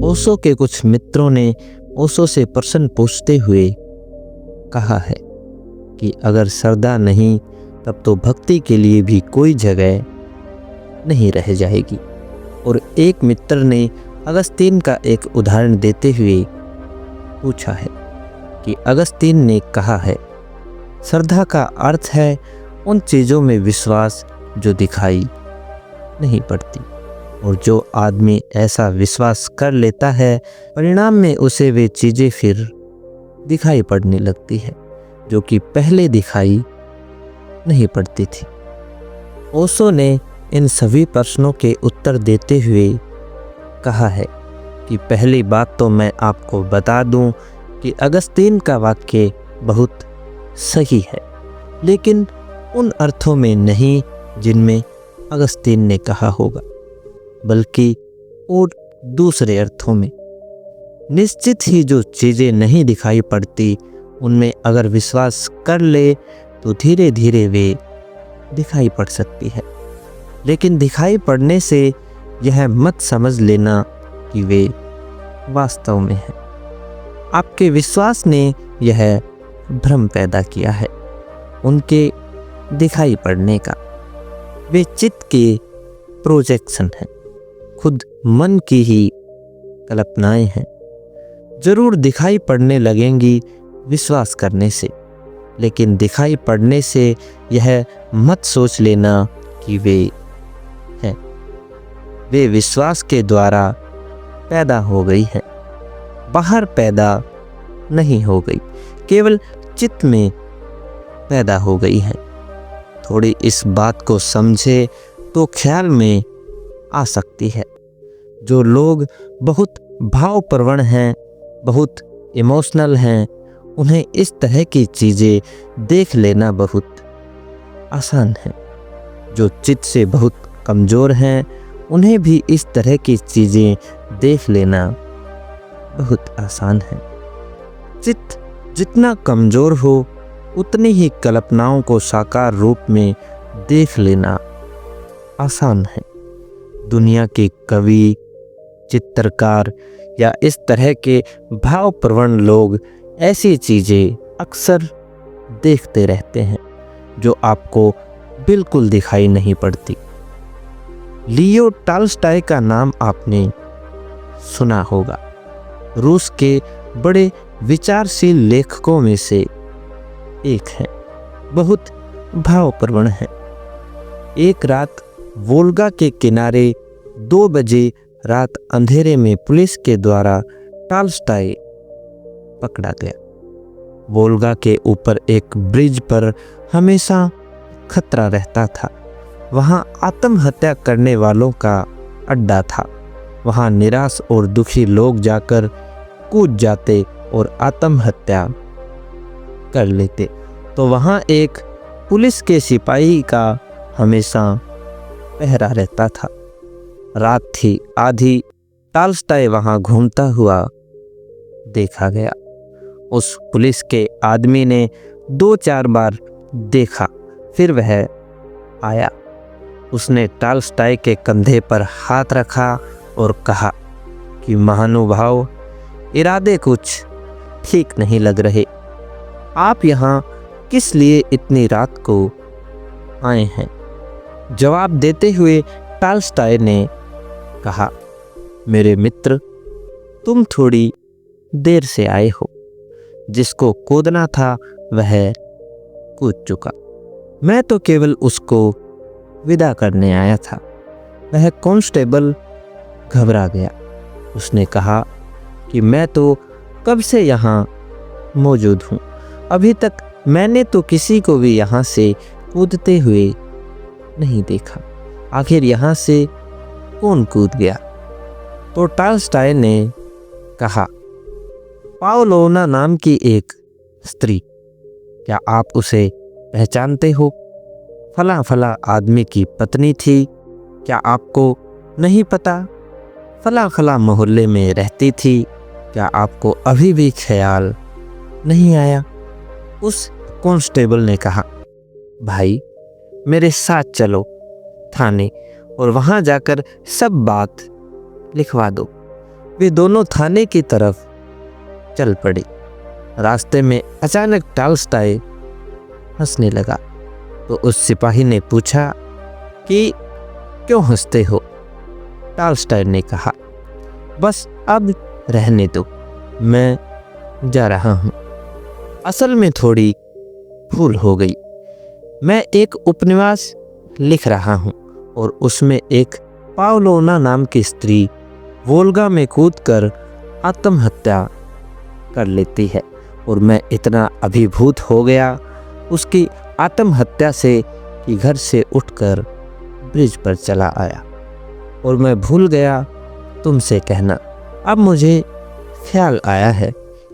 ओशो के कुछ मित्रों ने ओशो से प्रश्न पूछते हुए कहा है कि अगर श्रद्धा नहीं तब तो भक्ति के लिए भी कोई जगह नहीं रह जाएगी। और एक मित्र ने अगस्तीन का एक उदाहरण देते हुए पूछा है कि अगस्तीन ने कहा है, श्रद्धा का अर्थ है उन चीज़ों में विश्वास जो दिखाई नहीं पड़ती, और जो आदमी ऐसा विश्वास कर लेता है परिणाम में उसे वे चीज़ें फिर दिखाई पड़ने लगती है जो कि पहले दिखाई नहीं पड़ती थी। ओशो ने इन सभी प्रश्नों के उत्तर देते हुए कहा है कि पहली बात तो मैं आपको बता दूं कि अगस्तीन का वाक्य बहुत सही है, लेकिन उन अर्थों में नहीं जिनमें अगस्तीन ने कहा होगा, बल्कि और दूसरे अर्थों में। निश्चित ही जो चीज़ें नहीं दिखाई पड़ती उनमें अगर विश्वास कर ले तो धीरे धीरे वे दिखाई पड़ सकती है, लेकिन दिखाई पड़ने से यह मत समझ लेना कि वे वास्तव में है। आपके विश्वास ने यह भ्रम पैदा किया है उनके दिखाई पड़ने का। वे चित्त के प्रोजेक्शन हैं, खुद मन की ही कल्पनाएं हैं। जरूर दिखाई पड़ने लगेंगी विश्वास करने से, लेकिन दिखाई पड़ने से यह मत सोच लेना कि वे हैं। वे विश्वास के द्वारा पैदा हो गई है, बाहर पैदा नहीं हो गई, केवल चित्त में पैदा हो गई है। थोड़ी इस बात को समझे तो ख्याल में आ सकती है। जो लोग बहुत भावप्रवण हैं, बहुत इमोशनल हैं, उन्हें इस तरह की चीज़ें देख लेना बहुत आसान है। जो चित्त से बहुत कमज़ोर हैं, उन्हें भी इस तरह की चीज़ें देख लेना बहुत आसान है। चित्त जितना कमज़ोर हो उतनी ही कल्पनाओं को साकार रूप में देख लेना आसान है। दुनिया के कवि, चित्रकार या इस तरह के भावप्रवण लोग ऐसी चीज़ें अक्सर देखते रहते हैं जो आपको बिल्कुल दिखाई नहीं पड़ती। लियो टॉल्स्टॉय का नाम आपने सुना होगा। रूस के बड़े विचारशील लेखकों में से एक हैं, बहुत भावप्रवण हैं। एक रात वोल्गा के किनारे 2 बजे रात अंधेरे में पुलिस के द्वारा टॉल्स्टॉय पकड़ा गया। वोल्गा के ऊपर एक ब्रिज पर हमेशा खतरा रहता था। वहाँ आत्महत्या करने वालों का अड्डा था। वहाँ निराश और दुखी लोग जाकर कूद जाते और आत्महत्या कर लेते। तो वहाँ एक पुलिस के सिपाही का हमेशा पहरा रहता था। रात थी आधी, टॉल्स्टॉय वहाँ घूमता हुआ देखा गया। उस पुलिस के आदमी ने 2-4 बार देखा, फिर वह आया। उसने टॉल्स्टॉय के कंधे पर हाथ रखा और कहा कि महानुभाव, इरादे कुछ ठीक नहीं लग रहे। आप यहाँ किस लिए इतनी रात को आए हैं? जवाब देते हुए टॉल्स्टॉय ने कहा, मेरे मित्र, तुम थोड़ी देर से आए हो। जिसको कूदना था वह कूद चुका। मैं तो केवल उसको विदा करने आया था। वह कांस्टेबल घबरा गया। उसने कहा कि मैं तो कब से यहाँ मौजूद हूँ, अभी तक मैंने तो किसी को भी यहाँ से कूदते हुए नहीं देखा। आखिर यहाँ से कौन कूद गया? तो टॉल्स्टॉय ने कहा, पाओलोना नाम की एक स्त्री। क्या आप उसे पहचानते हो? फला फला आदमी की पत्नी थी। क्या आपको नहीं पता? फला फला मोहल्ले में रहती थी। क्या आपको अभी भी ख्याल नहीं आया? उस कांस्टेबल ने कहा, भाई मेरे साथ चलो थाने और वहाँ जाकर सब बात लिखवा दो। वे दोनों थाने की तरफ चल पड़े। रास्ते में अचानक टॉल्स्टॉय हंसने लगा तो उस सिपाही ने पूछा कि क्यों हंसते हो? टॉल्स्टॉय ने कहा, बस अब रहने दो, मैं जा रहा हूँ। असल में थोड़ी भूल हो गई। मैं एक उपन्यास लिख रहा हूँ और उसमें एक पावलोना नाम की स्त्री वोल्गा में कूदकर आत्महत्या कर लेती है और मैं इतना अभिभूत हो गया उसकी आत्महत्या से कि घर से उठकर ब्रिज पर चला आया और मैं भूल गया तुमसे कहना। अब मुझे ख्याल आया है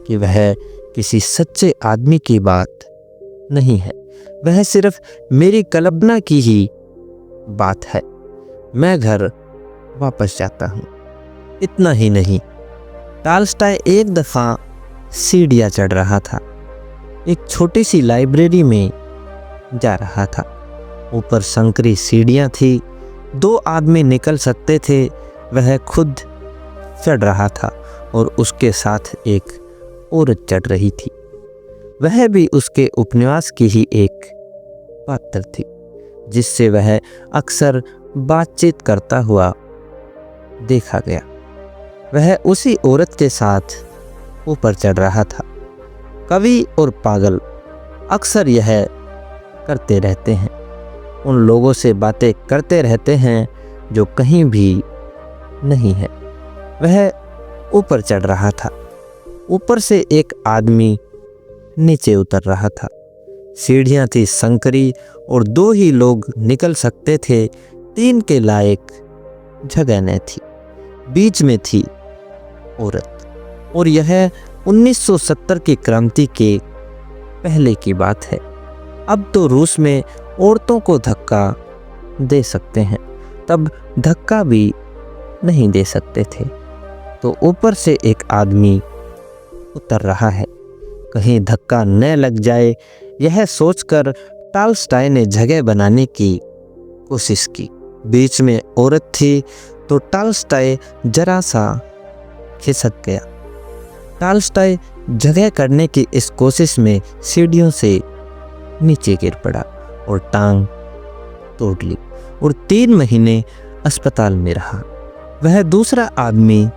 कि वह किसी सच्चे आदमी की बात नहीं है, वह सिर्फ मेरी कल्पना की ही बात है। मैं घर वापस जाता हूँ। इतना ही नहीं, टॉल्स्टॉय एक दफ़ा सीढ़ियाँ चढ़ रहा था। एक छोटी सी लाइब्रेरी में जा रहा था। ऊपर संकरी सीढ़ियाँ थी, 2 आदमी निकल सकते थे। वह खुद चढ़ रहा था और उसके साथ एक औरत चढ़ रही थी। वह भी उसके उपन्यास की ही एक पात्र थी जिससे वह अक्सर बातचीत करता हुआ देखा गया। वह उसी औरत के साथ ऊपर चढ़ रहा था। कवि और पागल अक्सर यह करते रहते हैं, उन लोगों से बातें करते रहते हैं जो कहीं भी नहीं है। वह ऊपर चढ़ रहा था। ऊपर से एक आदमी नीचे उतर रहा था। सीढ़ियाँ थी संकरी और 2 ही लोग निकल सकते थे। 3 के लायक जगह न थी। बीच में थी औरत और यह 1970 की क्रांति के पहले की बात है। अब तो रूस में औरतों को धक्का दे सकते हैं, तब धक्का भी नहीं दे सकते थे। तो ऊपर से एक आदमी उतर रहा है, कहीं धक्का न लग जाए, यह सोचकर टॉल्स्टॉय ने जगह बनाने की कोशिश की। बीच में औरत थी तो टॉल्स्टॉय जरा सा खिसक गया। टॉल्स्टॉय जगह करने की इस कोशिश में सीढ़ियों से नीचे गिर पड़ा और टांग तोड़ ली और 3 महीने अस्पताल में रहा। वह दूसरा आदमी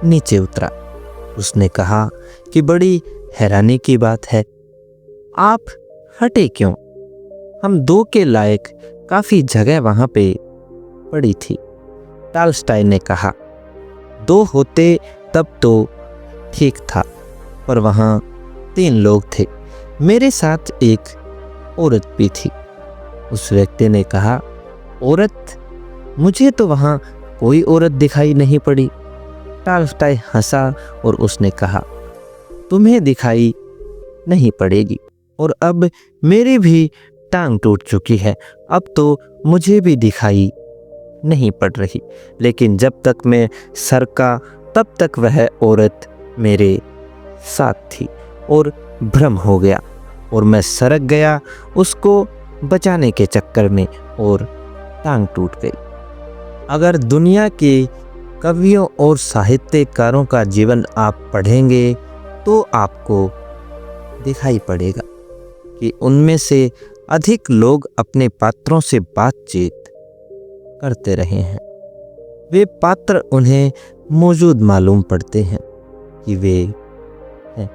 नीचे उतरा। उसने कहा कि बड़ी हैरानी की बात है, आप हटे क्यों? हम 2 के लायक काफ़ी जगह वहाँ पे पड़ी थी। टॉल्स्टॉय ने कहा, 2 होते तब तो ठीक था, पर वहाँ 3 लोग थे। मेरे साथ एक औरत भी थी। उस व्यक्ति ने कहा, औरत? मुझे तो वहाँ कोई औरत दिखाई नहीं पड़ी। टॉल्स्टॉय हंसा और उसने कहा, तुम्हें दिखाई नहीं पड़ेगी और अब मेरी भी टांग टूट चुकी है, अब तो मुझे भी दिखाई नहीं पड़ रही, लेकिन जब तक मैं सरका तब तक वह औरत मेरे साथ थी और भ्रम हो गया और मैं सरक गया उसको बचाने के चक्कर में और टांग टूट गई। अगर दुनिया के कवियों और साहित्यकारों का जीवन आप पढ़ेंगे तो आपको दिखाई पड़ेगा कि उनमें से अधिक लोग अपने पात्रों से बातचीत करते रहे हैं। वे पात्र उन्हें मौजूद मालूम पड़ते हैं कि वे हैं।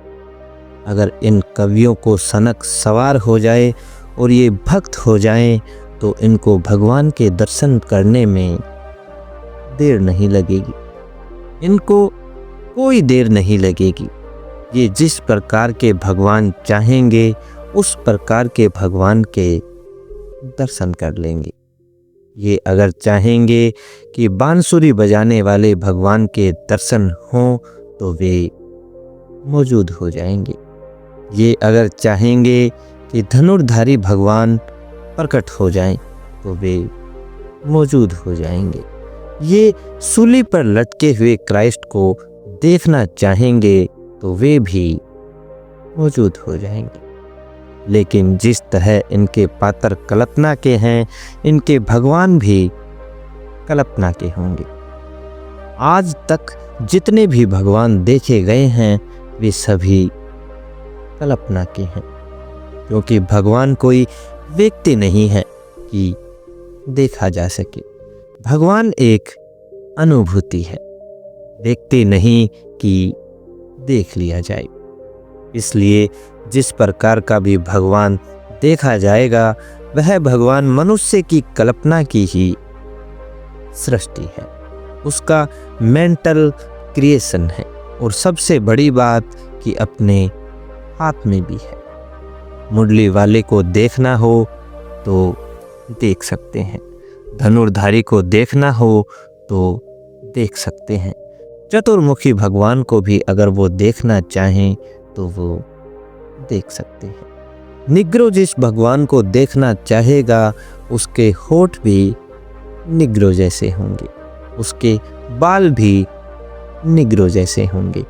अगर इन कवियों को सनक सवार हो जाए और ये भक्त हो जाएं तो इनको भगवान के दर्शन करने में देर नहीं लगेगी। इनको कोई देर नहीं लगेगी। ये जिस प्रकार के भगवान चाहेंगे उस प्रकार के भगवान के दर्शन कर लेंगे। ये अगर चाहेंगे कि बांसुरी बजाने वाले भगवान के दर्शन हों तो वे मौजूद हो जाएंगे। ये अगर चाहेंगे कि धनुर्धारी भगवान प्रकट हो जाएं तो वे मौजूद हो जाएंगे। ये सूली पर लटके हुए क्राइस्ट को देखना चाहेंगे तो वे भी मौजूद हो जाएंगे। लेकिन जिस तरह इनके पात्र कल्पना के हैं, इनके भगवान भी कल्पना के होंगे। आज तक जितने भी भगवान देखे गए हैं वे सभी कल्पना के हैं, क्योंकि भगवान कोई व्यक्ति नहीं है कि देखा जा सके। भगवान एक अनुभूति है, व्यक्ति नहीं कि देख लिया जाए। इसलिए जिस प्रकार का भी भगवान देखा जाएगा वह भगवान मनुष्य की कल्पना की ही सृष्टि है, उसका मेंटल क्रिएशन है। और सबसे बड़ी बात कि अपने हाथ में भी है। मुरली वाले को देखना हो तो देख सकते हैं, धनुर्धारी को देखना हो तो देख सकते हैं, चतुर्मुखी भगवान को भी अगर वो देखना चाहें तो वो देख सकते हैं। निग्रो जिस भगवान को देखना चाहेगा उसके होठ भी निग्रो जैसे होंगे, उसके बाल भी निग्रो जैसे होंगे।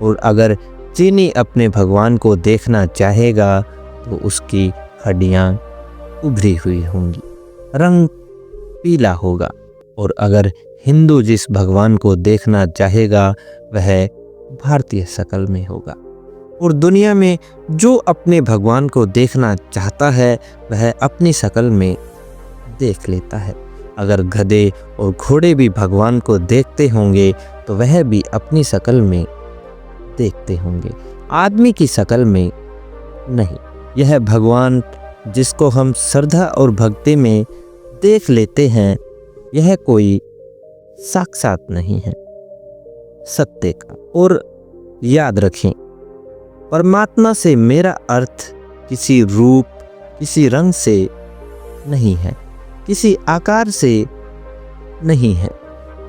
और अगर चीनी अपने भगवान को देखना चाहेगा तो उसकी हड्डियां उभरी हुई होंगी, रंग पीला होगा। और अगर हिंदू जिस भगवान को देखना चाहेगा वह भारतीय शक्ल में होगा। और दुनिया में जो अपने भगवान को देखना चाहता है वह अपनी शक्ल में देख लेता है। अगर गधे और घोड़े भी भगवान को देखते होंगे तो वह भी अपनी शक्ल में देखते होंगे, आदमी की शक्ल में नहीं। यह भगवान जिसको हम श्रद्धा और भक्ति में देख लेते हैं यह कोई साक्षात नहीं है सत्य का। और याद रखें, परमात्मा से मेरा अर्थ किसी रूप, किसी रंग से नहीं है, किसी आकार से नहीं है,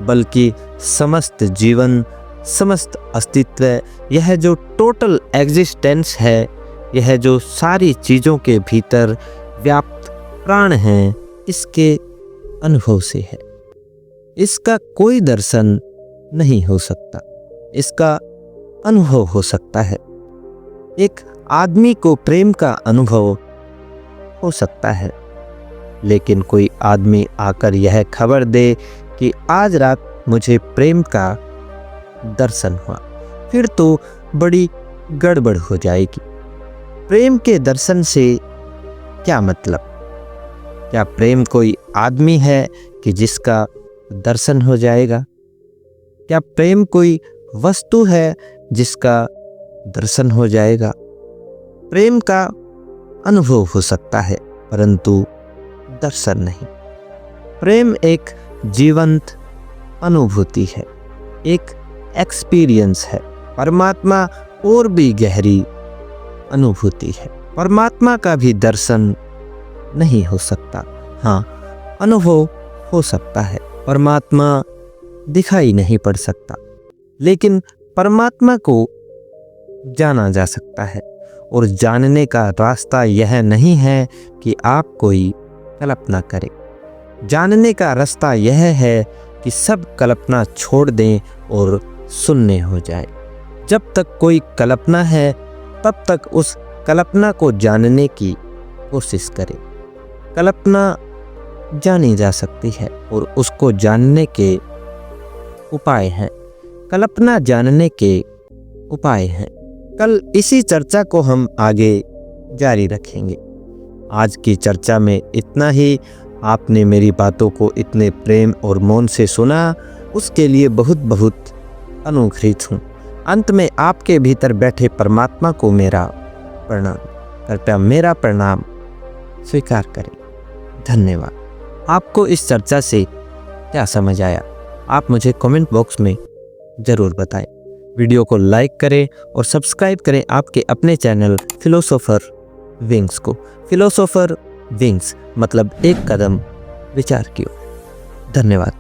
बल्कि समस्त जीवन, समस्त अस्तित्व, यह जो टोटल एग्जिस्टेंस है, यह जो सारी चीज़ों के भीतर व्याप्त प्राण हैं, इसके अनुभव से है। इसका कोई दर्शन नहीं हो सकता, इसका अनुभव हो सकता है। एक आदमी को प्रेम का अनुभव हो सकता है, लेकिन कोई आदमी आकर यह खबर दे कि आज रात मुझे प्रेम का दर्शन हुआ, फिर तो बड़ी गड़बड़ हो जाएगी। प्रेम के दर्शन से क्या मतलब? क्या प्रेम कोई आदमी है कि जिसका दर्शन हो जाएगा? क्या प्रेम कोई वस्तु है जिसका दर्शन हो जाएगा? प्रेम का अनुभव हो सकता है परंतु दर्शन नहीं। प्रेम एक जीवंत अनुभूति है, एक एक्सपीरियंस है। परमात्मा और भी गहरी अनुभूति है। परमात्मा का भी दर्शन नहीं हो सकता, हाँ अनुभव हो सकता है। परमात्मा दिखाई नहीं पड़ सकता, लेकिन परमात्मा को जाना जा सकता है। और जानने का रास्ता यह नहीं है कि आप कोई कल्पना करें, जानने का रास्ता यह है कि सब कल्पना छोड़ दें और शून्य हो जाए। जब तक कोई कल्पना है तब तक उस कल्पना को जानने की कोशिश करें। कल्पना जानी जा सकती है और उसको जानने के उपाय हैं, कल्पना जानने के उपाय हैं। कल इसी चर्चा को हम आगे जारी रखेंगे। आज की चर्चा में इतना ही। आपने मेरी बातों को इतने प्रेम और मौन से सुना, उसके लिए बहुत बहुत अनुग्रहित हूँ। अंत में आपके भीतर बैठे परमात्मा को मेरा प्रणाम, कृपया मेरा प्रणाम स्वीकार करें। धन्यवाद। आपको इस चर्चा से क्या समझ आया आप मुझे कमेंट बॉक्स में ज़रूर बताएं। वीडियो को लाइक करें और सब्सक्राइब करें आपके अपने चैनल फिलोसोफर विंग्स को। फिलोसोफर विंग्स मतलब एक कदम विचार की ओर। धन्यवाद।